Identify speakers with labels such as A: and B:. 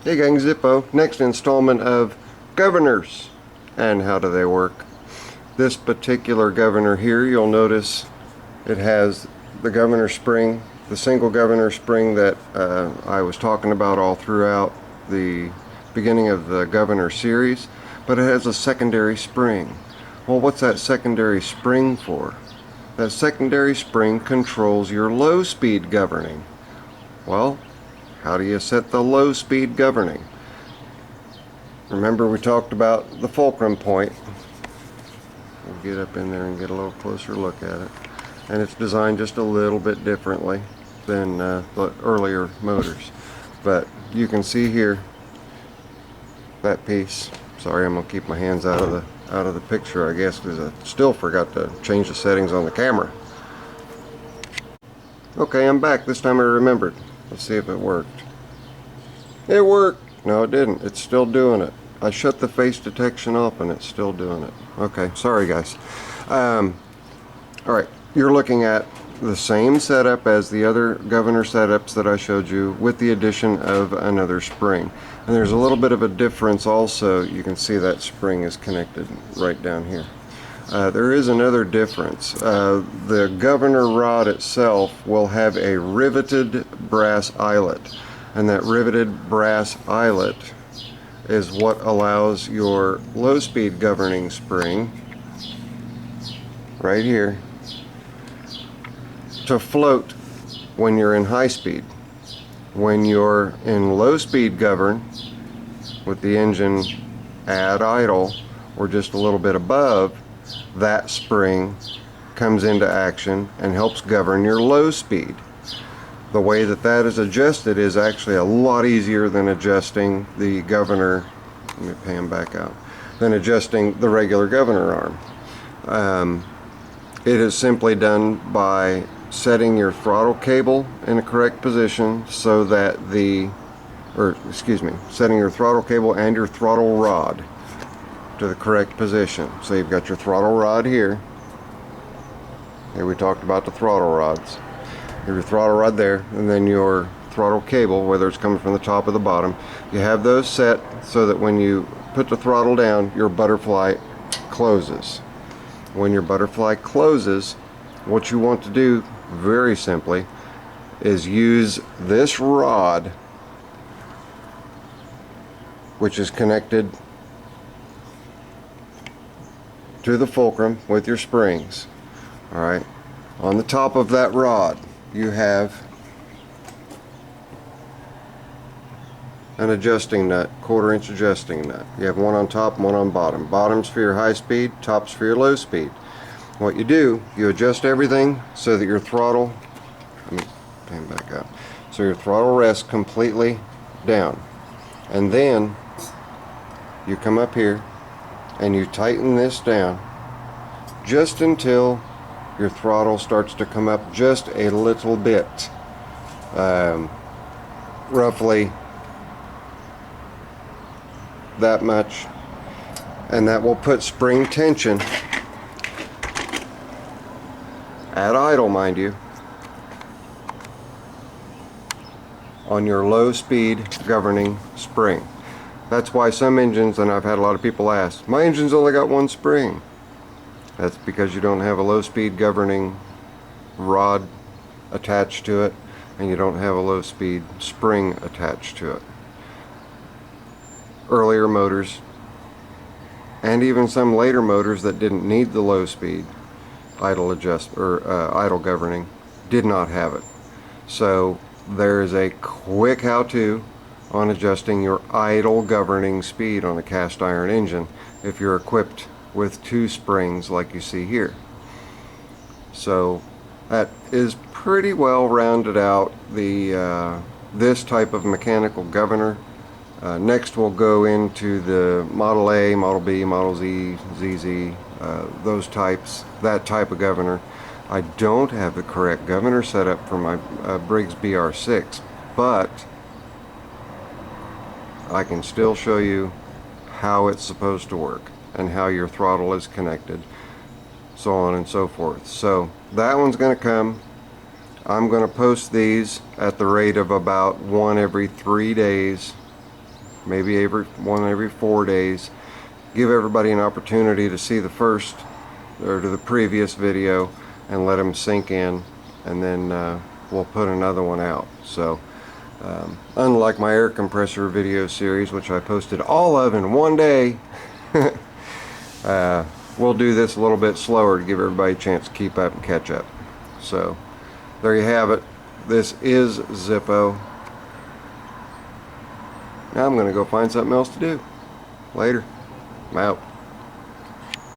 A: Hey gang, Zippo. Next installment of governors and how do they work. This particular governor here, you'll notice it has the governor spring, the single governor spring that I was talking about all throughout the beginning of the governor series, but it has a secondary spring. Well, what's that secondary spring for? That secondary spring controls your low speed governing. Well, how do you set the low speed governing? Remember we talked about the fulcrum point. We'll get up in there and get a little closer look at it. And it's designed just a little bit differently than the earlier motors. But you can see here that piece. Sorry, I'm gonna keep my hands out of the picture, I guess, because I still forgot to change the settings on the camera. Okay, I'm back. This time I remembered. Let's see if it worked. It worked! No, it didn't. It's still doing it. I shut the face detection off and it's still doing it. Okay, sorry guys. Alright, you're looking at the same setup as the other governor setups that I showed you with the addition of another spring. And there's a little bit of a difference also. You can see that spring is connected right down here. There is another difference. The governor rod itself will have a riveted brass eyelet, and that riveted brass eyelet is what allows your low speed governing spring right here to float when you're in high speed. When you're in low speed govern with the engine at idle or just a little bit above, that spring comes into action and helps govern your low speed. The way that that is adjusted is actually a lot easier than adjusting the governor, let me pan back out, than adjusting the regular governor arm. It is simply done by setting your throttle cable in a correct position so that setting your throttle cable and your throttle rod to the correct position. So you've got your throttle rod here. Here we talked about the throttle rods. Your throttle rod there, and then your throttle cable, whether it's coming from the top or the bottom. You have those set so that when you put the throttle down, your butterfly closes. When your butterfly closes, what you want to do, very simply, is use this rod, which is connected to the fulcrum with your springs. Alright, on the top of that rod you have an adjusting nut, 1/4 inch adjusting nut. You have one on top, one on bottom. Bottom's for your high speed, top's for your low speed. What you do, you adjust everything so that your throttle, let me pan back up, so your throttle rests completely down. And then you come up here and you tighten this down just until your throttle starts to come up just a little bit, roughly that much, and that will put spring tension at idle, mind you, on your low speed governing spring. That's why some engines, and I've had a lot of people ask, my engine's only got one spring. That's because you don't have a low speed governing rod attached to it, and you don't have a low speed spring attached to it. Earlier motors, and even some later motors that didn't need the low speed idle idle governing, did not have it. So there is a quick how-to on adjusting your idle governing speed on a cast iron engine if you're equipped with 2 springs like you see here. So that is pretty well rounded out the this type of mechanical governor. Next we'll go into the Model A, Model B, Model Z, ZZ, those types, that type of governor. I don't have the correct governor setup for my Briggs BR6, but I can still show you how it's supposed to work and how your throttle is connected, so on and so forth. So that one's going to come. I'm going to post these at the rate of about 1 every 3 days maybe one every 4 days. Give everybody an opportunity to see the first or to the previous video and let them sink in, and then we'll put another one out. So unlike my air compressor video series, which I posted all of in one day, we'll do this a little bit slower to give everybody a chance to keep up and catch up. So there you have it. This is Zippo. Now I'm going to go find something else to do. Later. I'm out.